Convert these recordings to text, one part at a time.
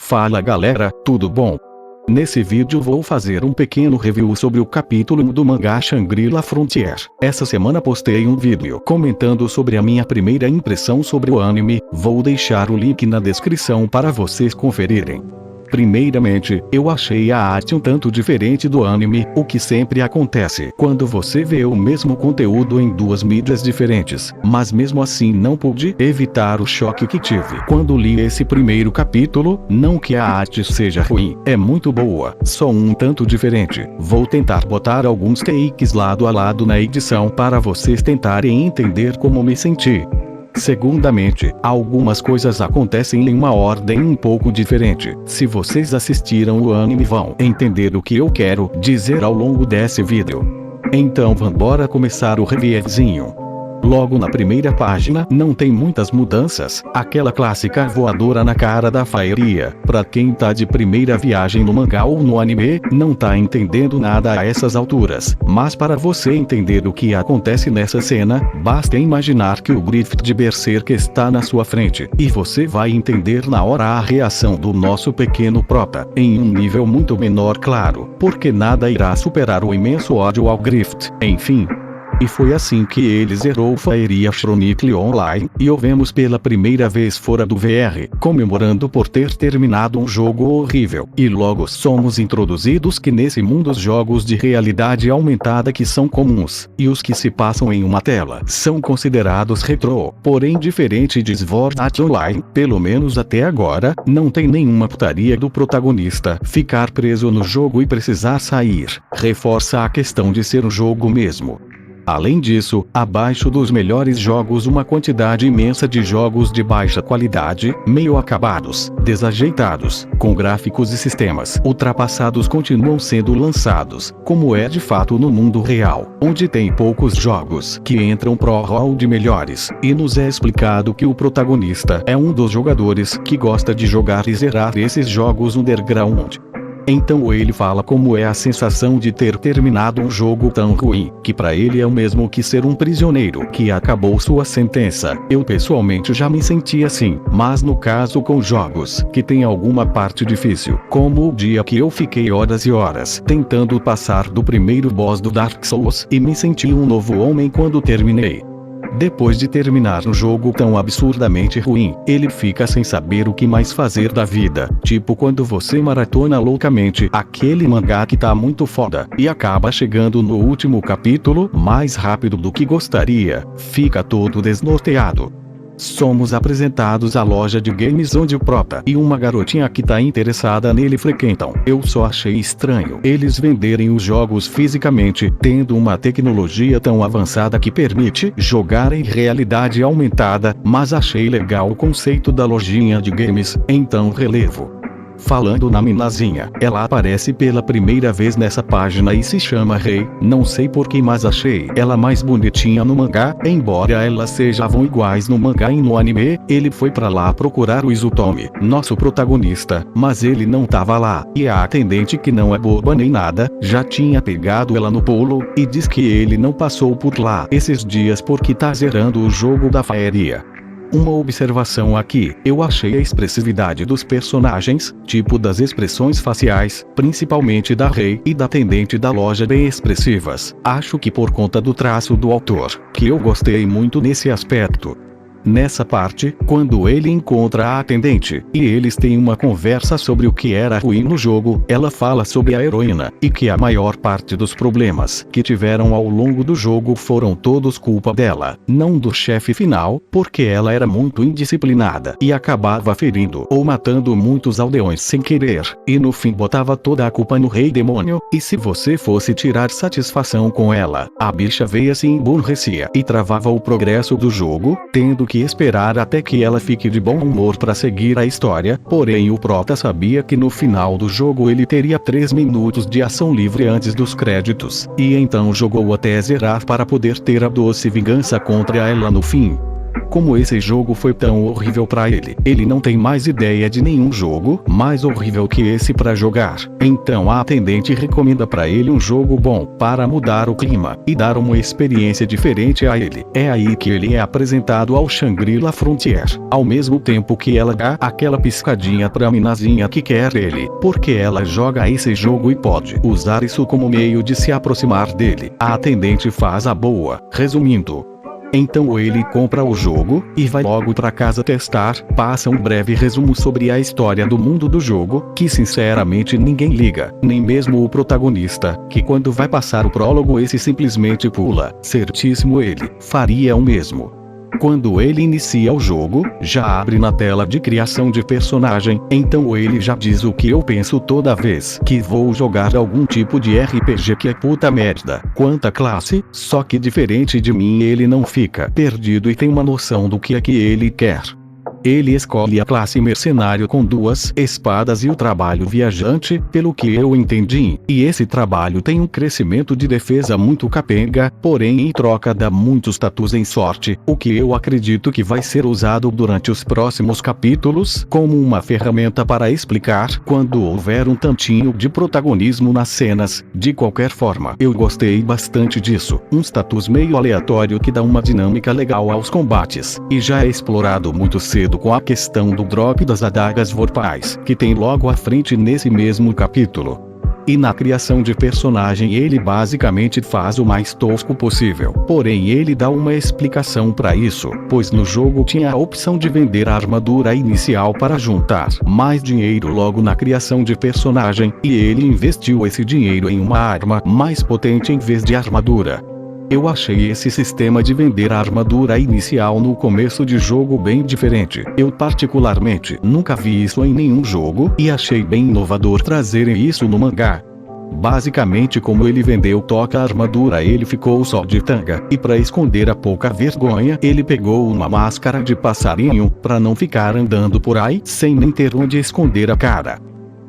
Fala galera, tudo bom? Nesse vídeo vou fazer um pequeno review sobre o capítulo 1 do mangá Shangri-La Frontier. Essa semana postei um vídeo comentando sobre a minha primeira impressão sobre o anime, vou deixar o link na descrição para vocês conferirem. Primeiramente, eu achei a arte um tanto diferente do anime, o que sempre acontece quando você vê o mesmo conteúdo em duas mídias diferentes, mas mesmo assim não pude evitar o choque que tive quando li esse primeiro capítulo. Não que a arte seja ruim, é muito boa, só um tanto diferente. Vou tentar botar alguns takes lado a lado na edição para vocês tentarem entender como me senti. Segundamente, algumas coisas acontecem em uma ordem um pouco diferente. Se vocês assistiram o anime vão entender o que eu quero dizer ao longo desse vídeo. Então vambora começar o reviewzinho. Logo na primeira página não tem muitas mudanças, aquela clássica voadora na cara da Faeria. Pra quem tá de primeira viagem no mangá ou no anime, não tá entendendo nada a essas alturas, mas para você entender o que acontece nessa cena, basta imaginar que o Griffith de Berserk está na sua frente, e você vai entender na hora a reação do nosso pequeno prota, em um nível muito menor, claro, porque nada irá superar o imenso ódio ao Griffith, enfim. E foi assim que ele zerou Faeria Chronicle Online, e o vemos pela primeira vez fora do VR, comemorando por ter terminado um jogo horrível. E logo somos introduzidos que nesse mundo os jogos de realidade aumentada que são comuns, e os que se passam em uma tela, são considerados retrô. Porém diferente de Sword Art Online, pelo menos até agora, não tem nenhuma putaria do protagonista ficar preso no jogo e precisar sair. Reforça a questão de ser um jogo mesmo. Além disso, abaixo dos melhores jogos uma quantidade imensa de jogos de baixa qualidade, meio acabados, desajeitados, com gráficos e sistemas ultrapassados continuam sendo lançados, como é de fato no mundo real, onde tem poucos jogos que entram pro hall de melhores, e nos é explicado que o protagonista é um dos jogadores que gosta de jogar e zerar esses jogos underground. Então ele fala como é a sensação de ter terminado um jogo tão ruim, que pra ele é o mesmo que ser um prisioneiro que acabou sua sentença. Eu pessoalmente já me senti assim, mas no caso com jogos que tem alguma parte difícil, como o dia que eu fiquei horas e horas tentando passar do primeiro boss do Dark Souls e me senti um novo homem quando terminei. Depois de terminar um jogo tão absurdamente ruim, ele fica sem saber o que mais fazer da vida, tipo quando você maratona loucamente aquele mangá que tá muito foda, e acaba chegando no último capítulo mais rápido do que gostaria, fica todo desnorteado. Somos apresentados à loja de games onde o prota e uma garotinha que tá interessada nele frequentam. Eu só achei estranho eles venderem os jogos fisicamente, tendo uma tecnologia tão avançada que permite jogar em realidade aumentada, mas achei legal o conceito da lojinha de games, então relevo. Falando na minazinha, ela aparece pela primeira vez nessa página e se chama Rei, não sei porquê mas achei ela mais bonitinha no mangá, embora elas sejam iguais no mangá e no anime. Ele foi pra lá procurar o Izutomi, nosso protagonista, mas ele não tava lá, e a atendente que não é boba nem nada, já tinha pegado ela no pulo, e diz que ele não passou por lá esses dias porque tá zerando o jogo da Faeria. Uma observação aqui, eu achei a expressividade dos personagens, tipo das expressões faciais, principalmente da Rei e da atendente da loja bem expressivas. Acho que por conta do traço do autor, que eu gostei muito nesse aspecto. Nessa parte, quando ele encontra a atendente, e eles têm uma conversa sobre o que era ruim no jogo, ela fala sobre a heroína, e que a maior parte dos problemas que tiveram ao longo do jogo foram todos culpa dela, não do chefe final, porque ela era muito indisciplinada, e acabava ferindo ou matando muitos aldeões sem querer, e no fim botava toda a culpa no rei demônio, e se você fosse tirar satisfação com ela, a bicha veio se emburrecia e travava o progresso do jogo, tendo que esperar até que ela fique de bom humor para seguir a história. Porém o prota sabia que no final do jogo ele teria 3 minutos de ação livre antes dos créditos, e então jogou até zerar para poder ter a doce vingança contra ela no fim. Como esse jogo foi tão horrível pra ele, ele não tem mais ideia de nenhum jogo mais horrível que esse pra jogar. Então a atendente recomenda pra ele um jogo bom, para mudar o clima, e dar uma experiência diferente a ele. É aí que ele é apresentado ao Shangri-La Frontier, ao mesmo tempo que ela dá aquela piscadinha pra minazinha que quer ele, porque ela joga esse jogo e pode usar isso como meio de se aproximar dele. A atendente faz a boa, resumindo. Então ele compra o jogo, e vai logo pra casa testar, passa um breve resumo sobre a história do mundo do jogo, que sinceramente ninguém liga, nem mesmo o protagonista, que quando vai passar o prólogo esse simplesmente pula. Certíssimo ele faria o mesmo. Quando ele inicia o jogo, já abre na tela de criação de personagem, então ele já diz o que eu penso toda vez que vou jogar algum tipo de RPG, que é puta merda. Quanta classe, só que diferente de mim ele não fica perdido e tem uma noção do que é que ele quer. Ele escolhe a classe mercenário com 2 espadas e o trabalho viajante, pelo que eu entendi, e esse trabalho tem um crescimento de defesa muito capenga, porém em troca dá muitos status em sorte, o que eu acredito que vai ser usado durante os próximos capítulos, como uma ferramenta para explicar quando houver um tantinho de protagonismo nas cenas. De qualquer forma, eu gostei bastante disso, um status meio aleatório que dá uma dinâmica legal aos combates, e já é explorado muito cedo com a questão do drop das adagas vorpais, que tem logo à frente nesse mesmo capítulo. E na criação de personagem ele basicamente faz o mais tosco possível, porém ele dá uma explicação para isso, pois no jogo tinha a opção de vender a armadura inicial para juntar mais dinheiro logo na criação de personagem, e ele investiu esse dinheiro em uma arma mais potente em vez de armadura. Eu achei esse sistema de vender a armadura inicial no começo de jogo bem diferente. Eu particularmente nunca vi isso em nenhum jogo, e achei bem inovador trazerem isso no mangá. Basicamente, como ele vendeu toca a armadura, ele ficou só de tanga, e para esconder a pouca vergonha ele pegou uma máscara de passarinho, para não ficar andando por aí sem nem ter onde esconder a cara.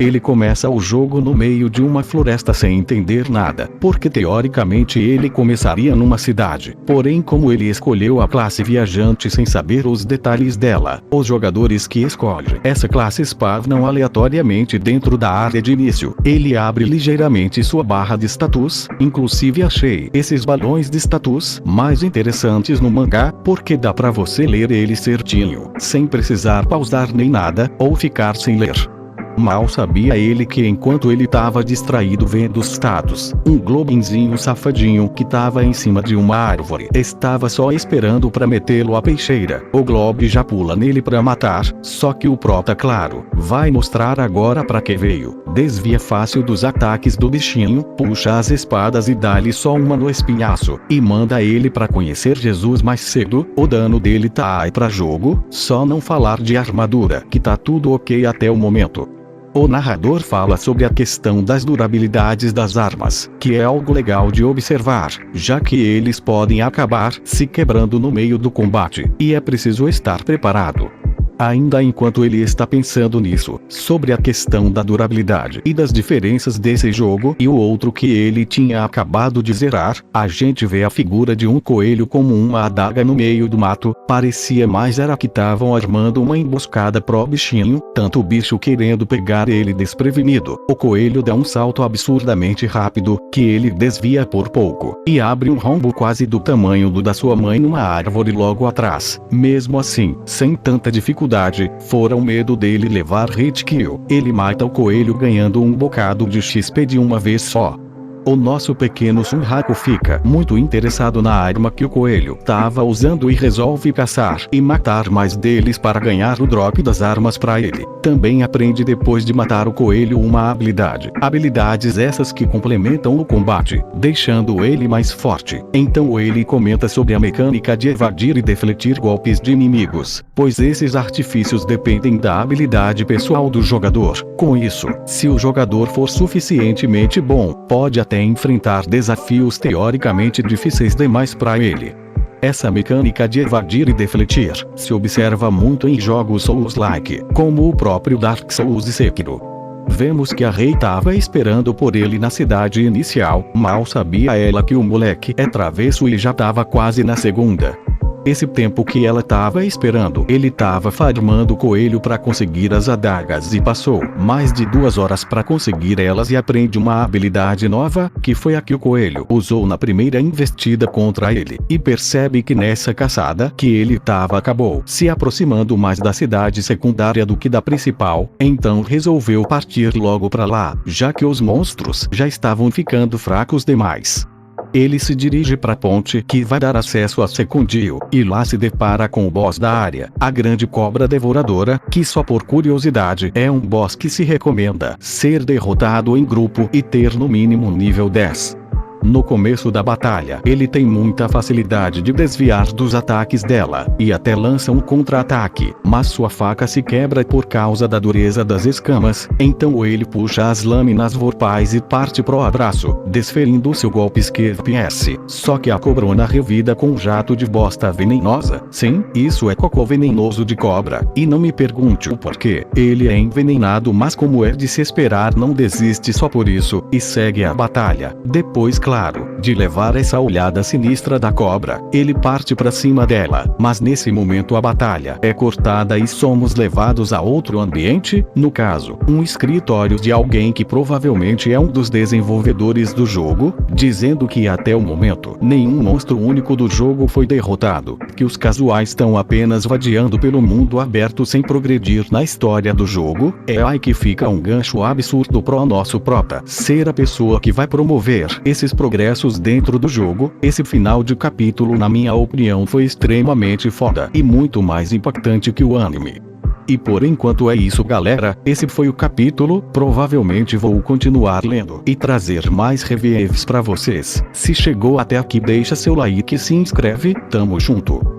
Ele começa o jogo no meio de uma floresta sem entender nada, porque teoricamente ele começaria numa cidade. Porém, como ele escolheu a classe viajante sem saber os detalhes dela, os jogadores que escolhem essa classe spawnam aleatoriamente dentro da área de início. Ele abre ligeiramente sua barra de status, inclusive achei esses balões de status mais interessantes no mangá, porque dá pra você ler ele certinho, sem precisar pausar nem nada, ou ficar sem ler. Mal sabia ele que enquanto ele tava distraído vendo os status, um globinzinho safadinho que tava em cima de uma árvore estava só esperando pra metê-lo à peixeira. O glob já pula nele pra matar, só que o prota, claro, vai mostrar agora pra que veio. Desvia fácil dos ataques do bichinho, puxa as espadas e dá-lhe só uma no espinhaço, e manda ele pra conhecer Jesus mais cedo. O dano dele tá aí pra jogo, só não falar de armadura, que tá tudo ok até o momento. O narrador fala sobre a questão das durabilidades das armas, que é algo legal de observar, já que eles podem acabar se quebrando no meio do combate, e é preciso estar preparado. Ainda enquanto ele está pensando nisso, sobre a questão da durabilidade e das diferenças desse jogo e o outro que ele tinha acabado de zerar, a gente vê a figura de um coelho como uma adaga no meio do mato. Parecia mais era que estavam armando uma emboscada pro bichinho, tanto o bicho querendo pegar ele desprevenido. O coelho dá um salto absurdamente rápido, que ele desvia por pouco, e abre um rombo quase do tamanho do da sua mãe numa árvore logo atrás. Mesmo assim, sem tanta dificuldade, fora o medo dele levar hit kill, ele mata o coelho ganhando um bocado de XP de uma vez só. O nosso pequeno Sunraku fica muito interessado na arma que o coelho tava usando e resolve caçar e matar mais deles para ganhar o drop das armas para ele. Também aprende depois de matar o coelho uma habilidade. Habilidades essas que complementam o combate, deixando ele mais forte. Então ele comenta sobre a mecânica de evadir e defletir golpes de inimigos, pois esses artifícios dependem da habilidade pessoal do jogador. Com isso, se o jogador for suficientemente bom, pode até enfrentar desafios teoricamente difíceis demais para ele. Essa mecânica de evadir e defletir se observa muito em jogos Souls-like, como o próprio Dark Souls e Sekiro. Vemos que a Rei tava esperando por ele na cidade inicial, mal sabia ela que o moleque é travesso e já tava quase na segunda. esse tempo que ela tava esperando, ele tava farmando coelho para conseguir as adagas e passou mais de 2 horas para conseguir elas e aprende uma habilidade nova, que foi a que o coelho usou na primeira investida contra ele, e percebe que nessa caçada que ele tava acabou se aproximando mais da cidade secundária do que da principal, então resolveu partir logo para lá, já que os monstros já estavam ficando fracos demais. Ele se dirige para a ponte que vai dar acesso a Secundio, e lá se depara com o boss da área, a grande cobra devoradora, que só por curiosidade é um boss que se recomenda ser derrotado em grupo e ter no mínimo nível 10. No começo da batalha, ele tem muita facilidade de desviar dos ataques dela, e até lança um contra-ataque, mas sua faca se quebra por causa da dureza das escamas, então ele puxa as lâminas vorpais e parte pro abraço, desferindo seu golpe esquerdo PS. Só que a cobrona revida com um jato de bosta venenosa. Sim, isso é cocô venenoso de cobra, e não me pergunte o porquê. Ele é envenenado, mas como é de se esperar, não desiste só por isso, e segue a batalha. Depois, claro, de levar essa olhada sinistra da cobra, ele parte pra cima dela, mas nesse momento a batalha é cortada e somos levados a outro ambiente, no caso, um escritório de alguém que provavelmente é um dos desenvolvedores do jogo, dizendo que até o momento, nenhum monstro único do jogo foi derrotado, que os casuais estão apenas vadiando pelo mundo aberto sem progredir na história do jogo. É aí que fica um gancho absurdo pro nosso prota ser a pessoa que vai promover esses progressos dentro do jogo. Esse final de capítulo, na minha opinião, foi extremamente foda e muito mais impactante que o anime. E por enquanto é isso, galera, esse foi o capítulo. Provavelmente vou continuar lendo e trazer mais reviews pra vocês. Se chegou até aqui, deixa seu like e se inscreve, tamo junto.